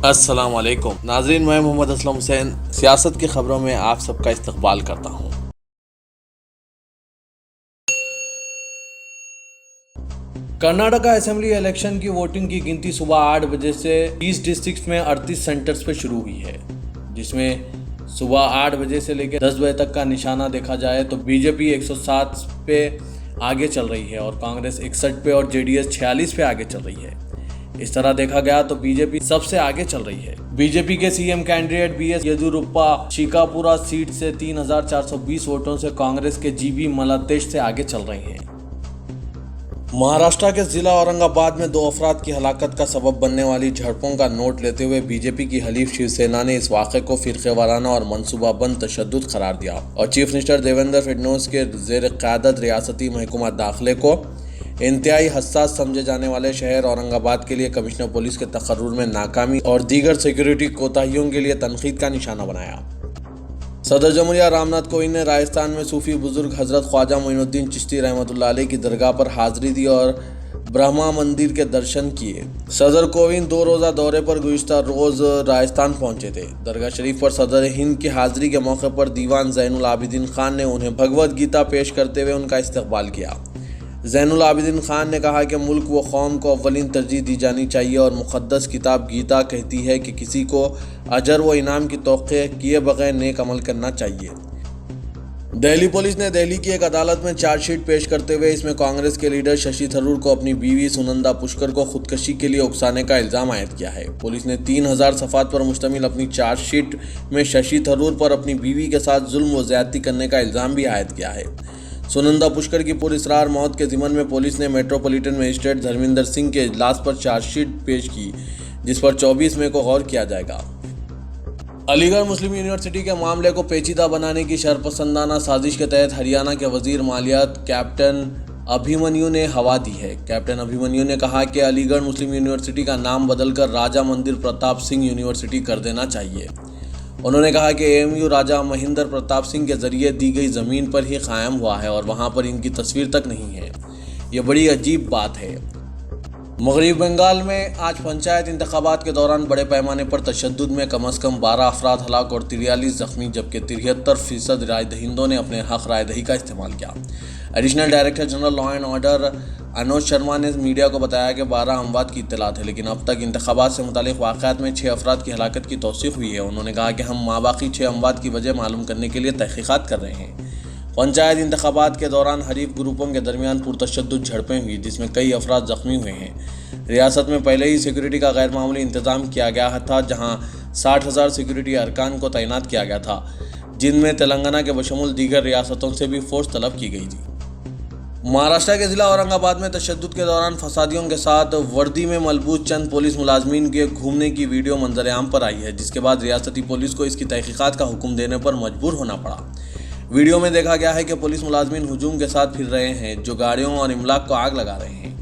السلام علیکم ناظرین، میں محمد اسلم حسین سیاست کی خبروں میں آپ سب کا استقبال کرتا ہوں۔ کرناٹکا اسمبلی الیکشن کی ووٹنگ کی گنتی صبح 8 بجے سے 20 ڈسٹرکٹس میں 38 سینٹرز پہ شروع ہوئی ہے، جس میں صبح 8 بجے سے لے کے 10 بجے تک کا نشانہ دیکھا جائے تو بی جے پی 107 پہ آگے چل رہی ہے اور کانگریس 61 پہ اور جے ڈی ایس 46 پہ آگے چل رہی ہے۔ اس طرح دیکھا گیا تو بی جے پی سب سے آگے چل رہی ہے۔ بی جے پی کے C M candidate B S Yeddyurappa Shikaripura seat سے 3420 ووٹوں سے کانگریس کے جی بی ملاتیش سے آگے چل رہے ہیں۔ مہاراشٹر کے ضلع اورنگ آباد میں 2 افراد کی ہلاکت کا سبب بننے والی جھڑپوں کا نوٹ لیتے ہوئے بی جے پی کی حلیف شیو سینا نے اس واقعے کو فرقے وارانہ اور منصوبہ بند تشدد قرار دیا اور چیف منسٹر دیویندر فڈنویس کے زیر قیادت ریاستی محکمہ داخلے کو انتہائی حساس سمجھے جانے والے شہر اورنگ آباد کے لیے کمشنر پولیس کے تقرر میں ناکامی اور دیگر سیکیورٹی کوتاہیوں کے لیے تنقید کا نشانہ بنایا۔ صدر جمہوریہ رام ناتھ کووند نے راجستھان میں صوفی بزرگ حضرت خواجہ معین الدین چشتی رحمۃ اللہ علیہ کی درگاہ پر حاضری دی اور برہما مندر کے درشن کیے۔ صدر کووند 2 روزہ دورے پر گزشتہ روز راجستھان پہنچے تھے۔ درگاہ شریف پر صدر ہند کی حاضری کے موقع پر دیوان زین العابدین خان نے انہیں بھگوت گیتا پیش کرتے ہوئے ان کا استقبال کیا۔ زین العابدین خان نے کہا کہ ملک و قوم کو اولین ترجیح دی جانی چاہیے اور مقدس کتاب گیتا کہتی ہے کہ کسی کو اجر و انعام کی توقع کیے بغیر نیک عمل کرنا چاہیے۔ دہلی پولیس نے دہلی کی ایک عدالت میں چارج شیٹ پیش کرتے ہوئے اس میں کانگریس کے لیڈر ششی تھرور کو اپنی بیوی سنندا پشکر کو خودکشی کے لیے اکسانے کا الزام عائد کیا ہے۔ پولیس نے 3000 صفحات پر مشتمل اپنی چارج شیٹ میں ششی تھرور پر اپنی بیوی کے ساتھ ظلم و زیادتی کرنے کا الزام بھی عائد کیا ہے۔ سنندا پشکر کی پراسرار موت کے ضمن میں پولیس نے میٹروپولیٹن مجسٹریٹ دھرمیندر سنگھ کے اجلاس پر چارج شیٹ پیش کی، جس پر 24 مئی کو غور کیا جائے گا۔ علی گڑھ مسلم یونیورسٹی کے معاملے کو پیچیدہ بنانے کی شرپسندانہ سازش کے تحت ہریانہ کے وزیر مالیات کیپٹن ابھیمنیو نے ہوا دی ہے۔ کیپٹن ابھیمنیو نے کہا کہ علی گڑھ مسلم یونیورسٹی کا نام بدل کر راجہ مندر پرتاپ سنگھ یونیورسٹی کر دینا چاہیے۔ انہوں نے کہا کہ اے ایم یو راجہ مہندر پرتاپ سنگھ کے ذریعے دی گئی زمین پر ہی قائم ہوا ہے اور وہاں پر ان کی تصویر تک نہیں ہے۔ یہ بڑی عجیب بات ہے۔ مغربی بنگال میں آج پنچایت انتخابات کے دوران بڑے پیمانے پر تشدد میں کم از کم 12 افراد ہلاک اور 43 زخمی، جبکہ 73% رائے دہندوں نے اپنے حق رائے دہی کا استعمال کیا۔ Additional director general law and order Anuj Sharma نے میڈیا کو بتایا کہ 12 اموات کی اطلاعات ہے، لیکن اب تک انتخابات سے متعلق واقعات میں 6 افراد کی ہلاکت کی توثیق ہوئی ہے۔ انہوں نے کہا کہ ہم ماباقی 6 اموات کی وجہ معلوم کرنے کے لیے تحقیقات کر رہے ہیں۔ پنچایت انتخابات کے دوران حریف گروپوں کے درمیان پرتشدد جھڑپیں ہوئی، جس میں کئی افراد زخمی ہوئے ہیں۔ ریاست میں پہلے ہی سیکیورٹی کا غیر معمولی انتظام کیا گیا تھا، جہاں 60,000 سیکیورٹی ارکان کو تعینات کیا گیا تھا، جن میں تلنگانہ کے بشمول دیگر ریاستوں سے بھی فورس طلب کی گئی تھی۔ مہاراشٹر کے ضلع اورنگ آباد میں تشدد کے دوران فسادیوں کے ساتھ وردی میں ملبوس چند پولیس ملازمین کے گھومنے کی ویڈیو منظر عام پر آئی ہے، جس کے بعد ریاستی پولیس کو اس کی تحقیقات کا حکم دینے پر مجبور ہونا پڑا۔ ویڈیو میں دیکھا گیا ہے کہ پولیس ملازمین ہجوم کے ساتھ پھر رہے ہیں، جو گاڑیوں اور املاک کو آگ لگا رہے ہیں۔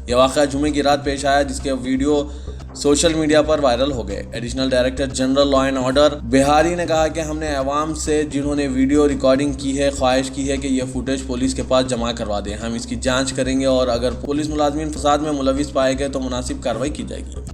یہ واقعہ جمعے کی رات پیش آیا، جس کے ویڈیو سوشل میڈیا پر وائرل ہو گئے۔ Additional director general law and order Bihari نے کہا کہ ہم نے عوام سے جنہوں نے ویڈیو ریکارڈنگ کی ہے خواہش کی ہے کہ یہ فوٹیج پولیس کے پاس جمع کروا دیں۔ ہم اس کی جانچ کریں گے اور اگر پولیس ملازمین فساد میں ملوث پائے گئے تو مناسب کارروائی کی جائے گی۔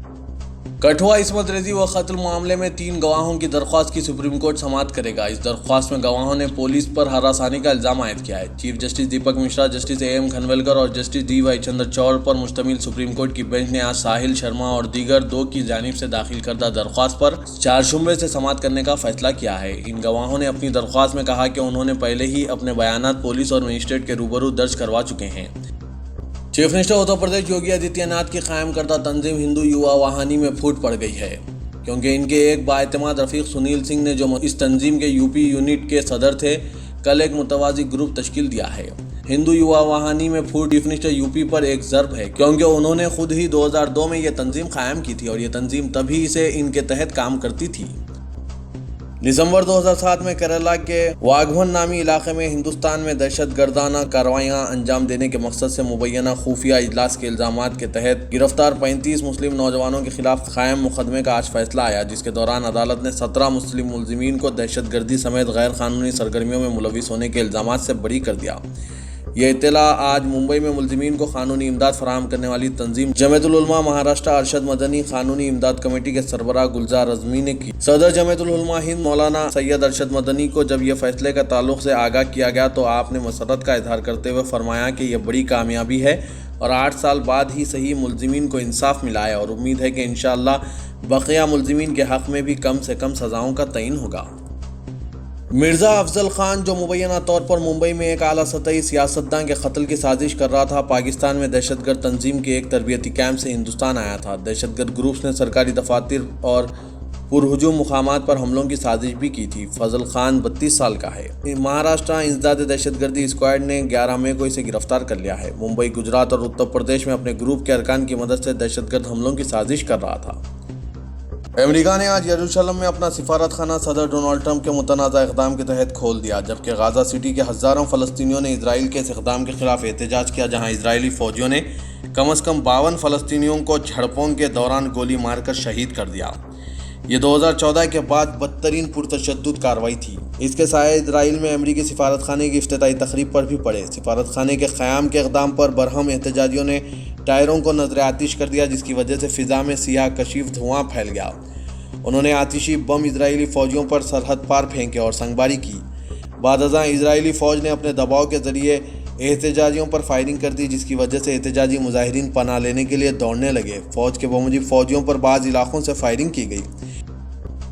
کٹھوعہ عصمت ریزی و قتل معاملے میں 3 گواہوں کی درخواست کی سپریم کورٹ سماعت کرے گا۔ اس درخواست میں گواہوں نے پولیس پر ہراسانی کا الزام عائد کیا ہے۔ Chief justice Dipak Misra, justice A M Khanwilkar اور جسٹس ڈی وائی چندرچوڑ پر مشتمل سپریم کورٹ کی بینچ نے آج ساحل شرما اور دیگر 2 کی جانب سے داخل کردہ درخواست پر 4 شنبے سے سماعت کرنے کا فیصلہ کیا ہے۔ ان گواہوں نے اپنی درخواست میں کہا کہ انہوں نے پہلے ہی اپنے بیانات پولیس اور مجسٹریٹ کے روبرو درج کروا چکے ہیں۔ چیف منسٹر اتر پردیش یوگی آدتیہ ناتھ کی قائم کردہ تنظیم ہندو یووا واہانی میں پھوٹ پڑ گئی ہے، کیونکہ ان کے ایک بااعتماد رفیق سنیل سنگھ نے، جو اس تنظیم کے یو پی یونٹ کے صدر تھے، کل ایک متوازی گروپ تشکیل دیا ہے۔ ہندو یووا واہانی میں پھوٹ چیف منسٹر یو پی پر ایک ضرب ہے، کیونکہ انہوں نے خود ہی 2002 میں یہ تنظیم قائم کی تھی اور یہ تنظیم تبھی سے ان کے تحت کام کرتی تھی۔ دسمبر 2007 میں کیرالہ کے واگھون نامی علاقے میں ہندوستان میں دہشت گردانہ کارروائیاں انجام دینے کے مقصد سے مبینہ خفیہ اجلاس کے الزامات کے تحت گرفتار 35 مسلم نوجوانوں کے خلاف قائم مقدمے کا آج فیصلہ آیا، جس کے دوران عدالت نے 17 مسلم ملزمین کو دہشت گردی سمیت غیر قانونی سرگرمیوں میں ملوث ہونے کے الزامات سے بری کر دیا۔ یہ اطلاع آج ممبئی میں ملزمین کو قانونی امداد فراہم کرنے والی تنظیم جمعیت العلماء مہاراشٹر ارشد مدنی قانونی امداد کمیٹی کے سربراہ گلزار اعظمی نے کی۔ صدر جمعیت العلماء ہند مولانا سید ارشد مدنی کو جب یہ فیصلے کا تعلق سے آگاہ کیا گیا تو آپ نے مسرت کا اظہار کرتے ہوئے فرمایا کہ یہ بڑی کامیابی ہے اور 8 سال بعد ہی صحیح ملزمین کو انصاف ملا ہے اور امید ہے کہ انشاءاللہ بقیہ ملزمین کے حق میں بھی کم سے کم سزاؤں کا تعین ہوگا۔ مرزا افضل خان جو مبینہ طور پر ممبئی میں ایک اعلیٰ سطحی سیاستدان کے قتل کی سازش کر رہا تھا، پاکستان میں دہشت گرد تنظیم کے ایک تربیتی کیمپ سے ہندوستان آیا تھا۔ دہشت گرد گروپس نے سرکاری دفاتر اور پرہجوم مقامات پر حملوں کی سازش بھی کی تھی۔ فضل خان 32 سال کا ہے۔ مہاراشٹر انسداد دہشت گردی اسکواڈ نے 11 مئی کو اسے گرفتار کر لیا ہے۔ ممبئی، گجرات اور اتر پردیش میں اپنے گروپ کے ارکان کی مدد سے دہشت گرد حملوں کی سازش کر رہا تھا۔ امریکہ نے آج یروشلم میں اپنا سفارت خانہ صدر ڈونلڈ ٹرمپ کے متنازع اقدام کے تحت کھول دیا، جبکہ غزہ سٹی کے ہزاروں فلسطینیوں نے اسرائیل کے اس اقدام کے خلاف احتجاج کیا، جہاں اسرائیلی فوجیوں نے کم از کم 52 فلسطینیوں کو جھڑپوں کے دوران گولی مار کر شہید کر دیا۔ یہ 2014 کے بعد بدترین پرتشدد کارروائی تھی۔ اس کے سائے اسرائیل میں امریکی سفارت خانے کی افتتاحی تقریب پر بھی پڑے۔ سفارت خانے کے قیام کے اقدام پر برہم احتجاجیوں نے ٹائروں کو نذر آتش کر دیا، جس کی وجہ سے فضا میں سیاہ کشیف دھواں پھیل گیا۔ انہوں نے آتشی بم اسرائیلی فوجیوں پر سرحد پار پھینکے اور سنگباری کی۔ بعد ازاں اسرائیلی فوج نے اپنے دباؤ کے ذریعے احتجاجیوں پر فائرنگ کر دی، جس کی وجہ سے احتجاجی مظاہرین پناہ لینے کے لیے دوڑنے لگے۔ فوج کے بموجب فوجیوں پر بعض علاقوں سے فائرنگ کی گئی۔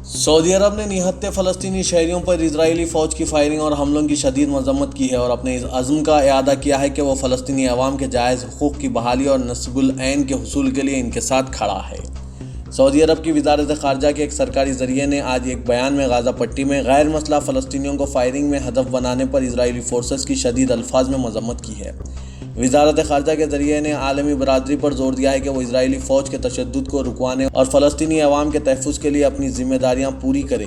سعودی عرب نے نہتے فلسطینی شہریوں پر اسرائیلی فوج کی فائرنگ اور حملوں کی شدید مذمت کی ہے اور اپنے اس عزم کا اعادہ کیا ہے کہ وہ فلسطینی عوام کے جائز حقوق کی بحالی اور نصب العین کے حصول کے لیے ان کے ساتھ کھڑا ہے۔ سعودی عرب کی وزارت خارجہ کے ایک سرکاری ذریعے نے آج ایک بیان میں غزہ پٹی میں غیر مسلح فلسطینیوں کو فائرنگ میں ہدف بنانے پر اسرائیلی فورسز کی شدید الفاظ میں مذمت کی ہے۔ وزارت خارجہ کے ذریعے نے عالمی برادری پر زور دیا ہے کہ وہ اسرائیلی فوج کے تشدد کو رکوانے اور فلسطینی عوام کے تحفظ کے لیے اپنی ذمہ داریاں پوری کرے۔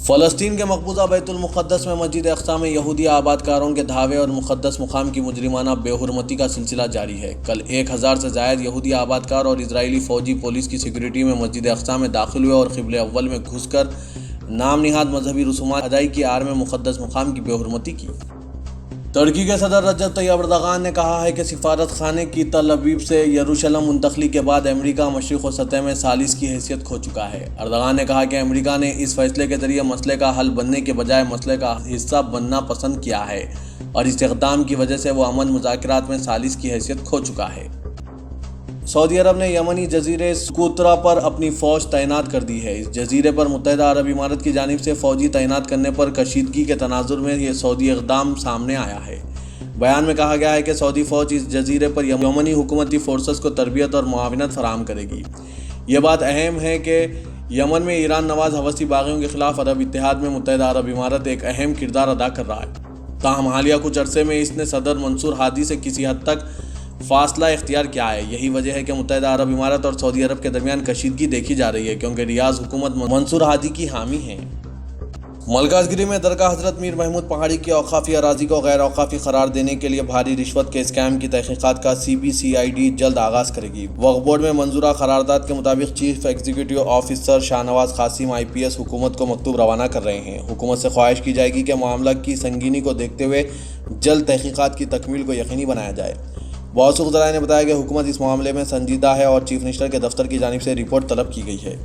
فلسطین کے مقبوضہ بیت المقدس میں مسجد اقصی میں یہودی آباد کاروں کے دھاوے اور مقدس مقام کی مجرمانہ بے حرمتی کا سلسلہ جاری ہے۔ کل 1000 سے زائد یہودی آباد کار اور اسرائیلی فوجی پولیس کی سیکورٹی میں مسجد اقصی میں داخل ہوئے اور قبلہ اول میں گھس کر نام نہاد مذہبی رسومات ادائی کی آڑ میں مقدس مقام کی بے حرمتی کی۔ ترکی کے صدر رجب طیب اردغان نے کہا ہے کہ سفارت خانے کی تل ابیب سے یروشلم منتقلی کے بعد امریکہ مشرق و سطح میں ثالث کی حیثیت کھو چکا ہے۔ اردغان نے کہا کہ امریکہ نے اس فیصلے کے ذریعے مسئلے کا حل بننے کے بجائے مسئلے کا حصہ بننا پسند کیا ہے اور اس اقدام کی وجہ سے وہ امن مذاکرات میں ثالث کی حیثیت کھو چکا ہے۔ سعودی عرب نے یمنی جزیرے سکوترا پر اپنی فوج تعینات کر دی ہے۔ اس جزیرے پر متحدہ عرب امارات کی جانب سے فوجی تعینات کرنے پر کشیدگی کے تناظر میں یہ سعودی اقدام سامنے آیا ہے۔ بیان میں کہا گیا ہے کہ سعودی فوج اس جزیرے پر یمنی حکومتی فورسز کو تربیت اور معاونت فراہم کرے گی۔ یہ بات اہم ہے کہ یمن میں ایران نواز حوثی باغیوں کے خلاف عرب اتحاد میں متحدہ عرب امارات ایک اہم کردار ادا کر رہا ہے۔ تاہم حالیہ کچھ عرصے میں اس نے صدر منصور ہادی سے کسی حد تک فاصلہ اختیار کیا ہے۔ یہی وجہ ہے کہ متحدہ عرب امارات اور سعودی عرب کے درمیان کشیدگی دیکھی جا رہی ہے، کیونکہ ریاض حکومت منصور ہادی کی حامی ہے۔ ملکاز گیری میں درگاہ حضرت میر محمود پہاڑی کی اوقافی اراضی کو غیر اوقافی قرار دینے کے لیے بھاری رشوت کے اسکیم کی تحقیقات کا CBCID جلد آغاز کرے گی۔ وقف بورڈ میں منظورہ قرارداد کے مطابق chief executive officer Shah Nawaz Qasim IPS حکومت کو مکتوب روانہ کر رہے ہیں۔ حکومت سے خواہش کی جائے گی کہ معاملہ کی سنگینی کو دیکھتے ہوئے جلد تحقیقات کی تکمیل کو یقینی بنایا جائے۔ موثوق ذرائع نے بتایا کہ حکومت اس معاملے میں سنجیدہ ہے اور چیف منسٹر کے دفتر کی جانب سے رپورٹ طلب کی گئی ہے۔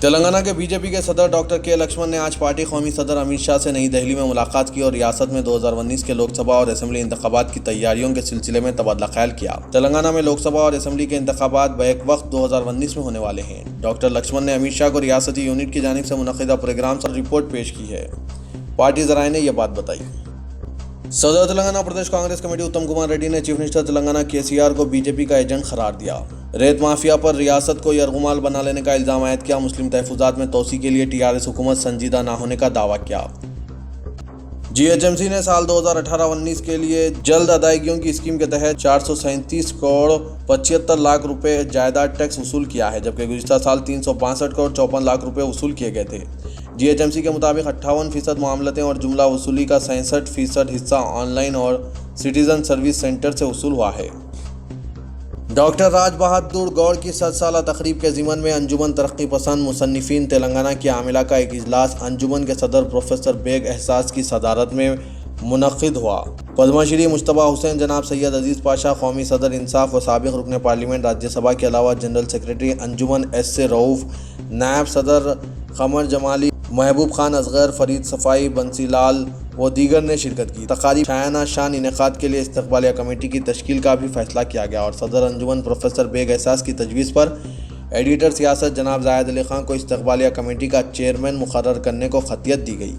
تلنگانہ کے BJP کے صدر ڈاکٹر K لکشمن نے آج پارٹی قومی صدر امت شاہ سے نئی دہلی میں ملاقات کی اور ریاست میں 2019 کے لوک سبھا اور اسمبلی انتخابات کی تیاریوں کے سلسلے میں تبادلہ خیال کیا۔ تلنگانہ میں لوک سبھا اور اسمبلی کے انتخابات بیک وقت 2019 میں ہونے والے ہیں۔ ڈاکٹر لکشمن نے امت شاہ کو ریاستی یونٹ کی جانب سے منعقدہ پروگرام پر رپورٹ پیش کی ہے۔ پارٹی ذرائع نے یہ بات بتائی۔ صدر تلنگانہ پردیش کانگریس کمیٹی اتم کمار ریڈی نے چیف منسٹر تلنگانہ KCR کو BJP کا ایجنٹ قرار دیا۔ ریت مافیا پر ریاست کو یرغمال بنا لینے کا الزام عائد کیا۔ مسلم تحفظات میں توسیع کے لیے TRS حکومت سنجیدہ نہ ہونے کا دعویٰ کیا۔ GHMC نے سال 2018-19 کے لیے جلد ادائیگیوں کی اسکیم کے تحت 437 کروڑ 75 لاکھ روپے جائیداد ٹیکس وصول کیا ہے، جبکہ گزشتہ سال 362 کروڑ 54 لاکھ روپے وصول کیے گئے تھے۔ GHMC کے مطابق 58% معاملتیں اور جملہ وصولی کا 67% حصہ آن لائن اور سٹیزن سروس سینٹر سے وصول ہوا ہے۔ ڈاکٹر راج بہادر گوڑ کی 100 سالہ تقریب کے ضمن میں انجمن ترقی پسند مصنفین تلنگانہ کی عاملہ کا ایک اجلاس انجمن کے صدر پروفیسر بیگ احساس کی صدارت میں منعقد ہوا۔ پدما شری مشتبہ حسین، جناب سید عزیز پاشا، قومی صدر انصاف و سابق رکن پارلیمنٹ راجیہ سبھا کے علاوہ جنرل سیکرٹری انجمن ایس سے رؤوف، نائب صدر قمر جمالی، محبوب خان اصغر، فرید صفائی، بنسی لال و دیگر نے شرکت کی۔ تقاریب شایانہ شان انعقاد کے لیے استقبالیہ کمیٹی کی تشکیل کا بھی فیصلہ کیا گیا اور صدر انجمن پروفیسر بیگ احساس کی تجویز پر ایڈیٹر سیاست جناب زاہد علی خان کو استقبالیہ کمیٹی کا چیئرمین مقرر کرنے کو خطیت دی گئی۔